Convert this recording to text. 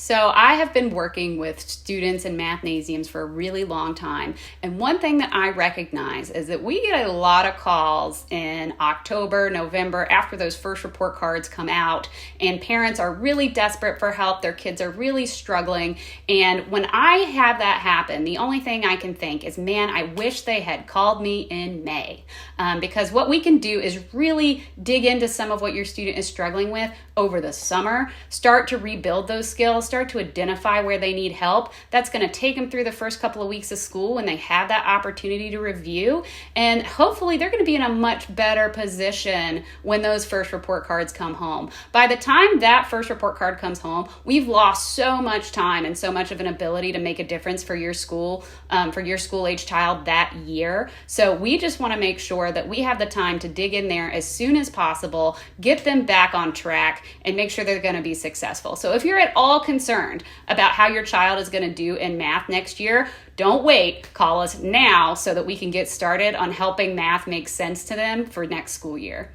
So I have been working with students in Mathnasiums for a really long time. And one thing that I recognize is that we get a lot of calls in October, November, after those first report cards come out, and parents are really desperate for help. Their kids are really struggling. And when I have that happen, the only thing I can think is, man, I wish they had called me in May. Because what we can do is really dig into some of what your student is struggling with over the summer, start to rebuild those skills, start to identify where they need help. That's going to take them through the first couple of weeks of school when they have that opportunity to review. And hopefully they're going to be in a much better position when those first report cards come home. By the time that first report card comes home, we've lost so much time and so much of an ability to make a difference for your school age child that year. So we just want to make sure that we have the time to dig in there as soon as possible, get them back on track, and make sure they're going to be successful. So if you're at all concerned about how your child is going to do in math next year, don't wait. Call us now so that we can get started on helping math make sense to them for next school year.